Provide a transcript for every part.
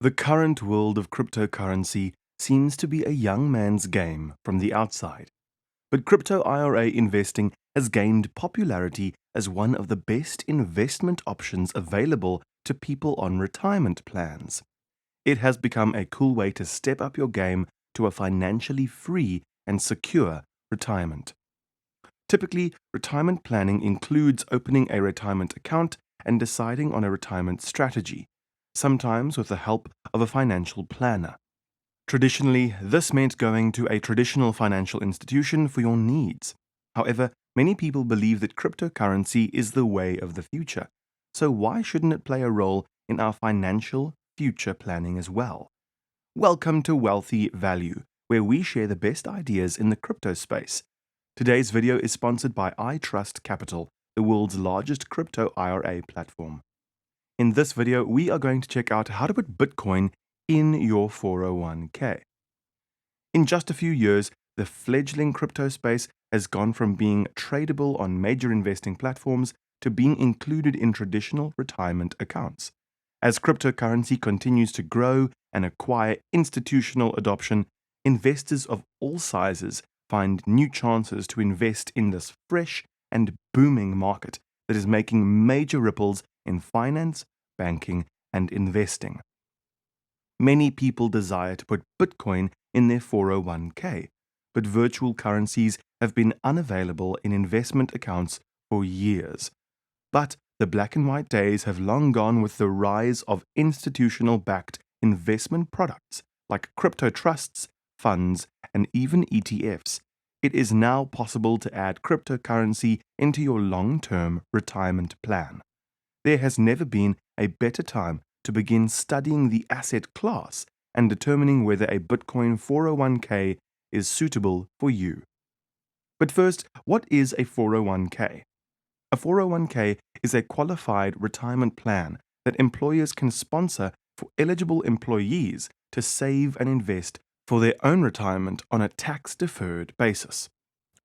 The current world of cryptocurrency seems to be a young man's game from the outside, but crypto IRA investing has gained popularity as one of the best investment options available to people on retirement plans. It has become a cool way to step up your game to a financially free and secure retirement. Typically, retirement planning includes opening a retirement account and deciding on a retirement strategy, sometimes with the help of a financial planner. Traditionally, this meant going to a traditional financial institution for your needs. However, many people believe that cryptocurrency is the way of the future. So why shouldn't it play a role in our financial future planning as well? Welcome to Wealthy Value, where we share the best ideas in the crypto space. Today's video is sponsored by iTrust Capital, the world's largest crypto IRA platform. In this video, we are going to check out how to put Bitcoin in your 401k. In just a few years, the fledgling crypto space has gone from being tradable on major investing platforms to being included in traditional retirement accounts. As cryptocurrency continues to grow and acquire institutional adoption, investors of all sizes find new chances to invest in this fresh and booming market that is making major ripples in finance, banking, and investing. Many people desire to put Bitcoin in their 401k, but virtual currencies have been unavailable in investment accounts for years. But the black and white days have long gone with the rise of institutional-backed investment products like crypto trusts, funds, and even ETFs. It is now possible to add cryptocurrency into your long-term retirement plan. There has never been a better time to begin studying the asset class and determining whether a Bitcoin 401k is suitable for you. But first, what is a 401k? A 401k is a qualified retirement plan that employers can sponsor for eligible employees to save and invest for their own retirement on a tax-deferred basis.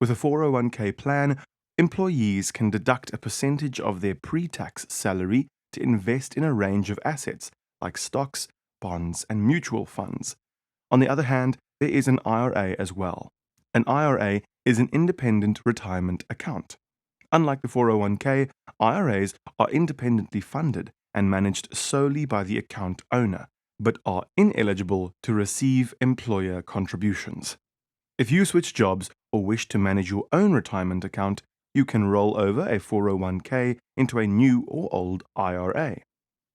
With a 401k plan, employees can deduct a percentage of their pre-tax salary to invest in a range of assets like stocks, bonds, and mutual funds. On the other hand, there is an IRA as well. An IRA is an independent retirement account. Unlike the 401k, IRAs are independently funded and managed solely by the account owner, but are ineligible to receive employer contributions. If you switch jobs or wish to manage your own retirement account, you can roll over a 401k into a new or old IRA.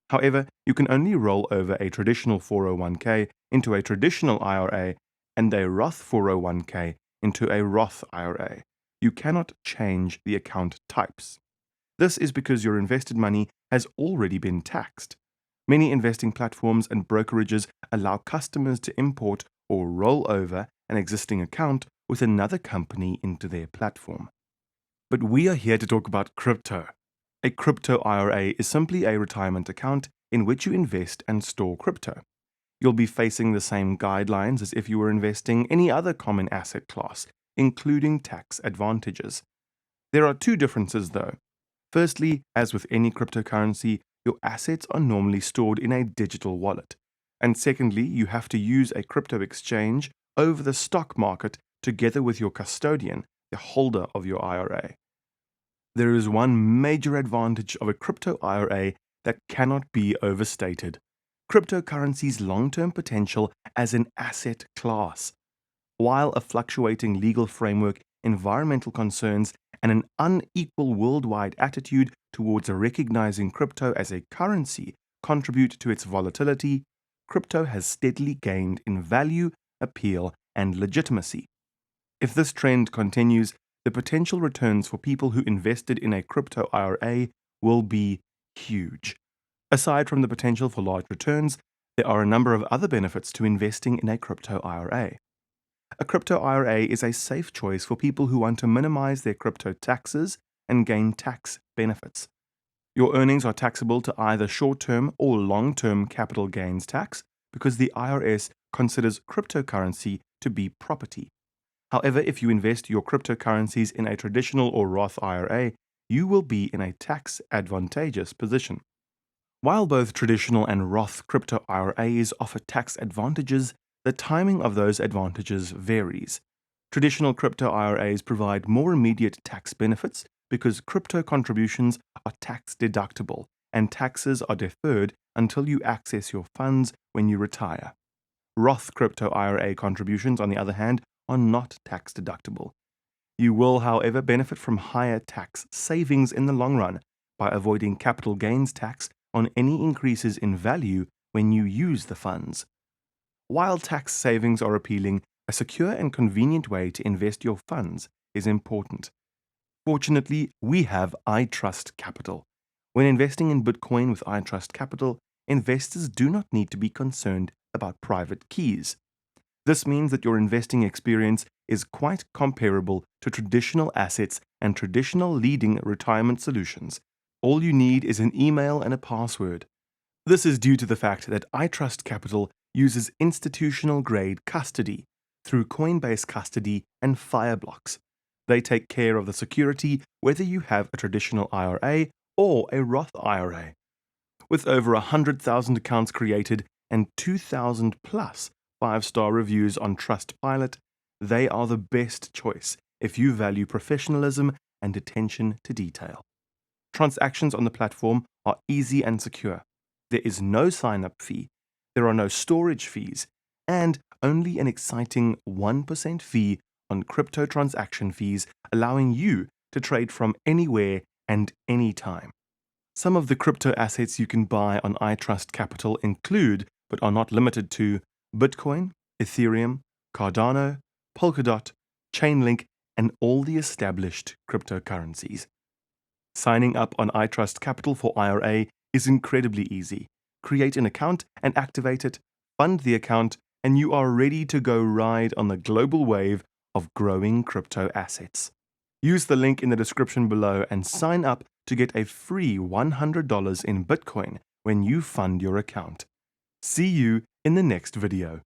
However, you can only roll over a traditional 401k into a traditional IRA and a Roth 401k into a Roth IRA. You cannot change the account types. This is because your invested money has already been taxed. Many investing platforms and brokerages allow customers to import or roll over an existing account with another company into their platform. But we are here to talk about crypto. A crypto IRA is simply a retirement account in which you invest and store crypto. You'll be facing the same guidelines as if you were investing any other common asset class, including tax advantages. There are two differences though. Firstly, as with any cryptocurrency, your assets are normally stored in a digital wallet. And secondly, you have to use a crypto exchange over the stock market together with your custodian, the holder of your IRA. There is one major advantage of a crypto IRA that cannot be overstated: cryptocurrency's long-term potential as an asset class. While a fluctuating legal framework, environmental concerns, and an unequal worldwide attitude towards recognizing crypto as a currency contribute to its volatility, crypto has steadily gained in value, appeal, and legitimacy. If this trend continues, the potential returns for people who invested in a crypto IRA will be huge. Aside from the potential for large returns, there are a number of other benefits to investing in a crypto IRA. A crypto IRA is a safe choice for people who want to minimize their crypto taxes and gain tax benefits. Your earnings are taxable to either short-term or long-term capital gains tax because the IRS considers cryptocurrency to be property. However, if you invest your cryptocurrencies in a traditional or Roth IRA, you will be in a tax advantageous position. While both traditional and Roth crypto IRAs offer tax advantages, the timing of those advantages varies. Traditional crypto IRAs provide more immediate tax benefits because crypto contributions are tax deductible and taxes are deferred until you access your funds when you retire. Roth crypto IRA contributions, on the other hand, are not tax deductible. You will, however, benefit from higher tax savings in the long run by avoiding capital gains tax on any increases in value when you use the funds. While tax savings are appealing, a secure and convenient way to invest your funds is important. Fortunately, we have iTrust Capital. When investing in Bitcoin with iTrust Capital, investors do not need to be concerned about private keys. This means that your investing experience is quite comparable to traditional assets and traditional leading retirement solutions. All you need is an email and a password. This is due to the fact that iTrust Capital uses institutional-grade custody through Coinbase Custody and Fireblocks. They take care of the security whether you have a traditional IRA or a Roth IRA. With over 100,000 accounts created and 2,000 plus 5-star reviews on Trustpilot, they are the best choice if you value professionalism and attention to detail. Transactions on the platform are easy and secure. There is no sign-up fee, there are no storage fees, and only an exciting 1% fee on crypto transaction fees, allowing you to trade from anywhere and anytime. Some of the crypto assets you can buy on iTrust Capital include, but are not limited to, Bitcoin, Ethereum, Cardano, Polkadot, Chainlink, and all the established cryptocurrencies. Signing up on iTrust Capital for IRA is incredibly easy. Create an account and activate it, fund the account, and you are ready to go ride on the global wave of growing crypto assets. Use the link in the description below and sign up to get a free $100 in Bitcoin when you fund your account. See you in the next video.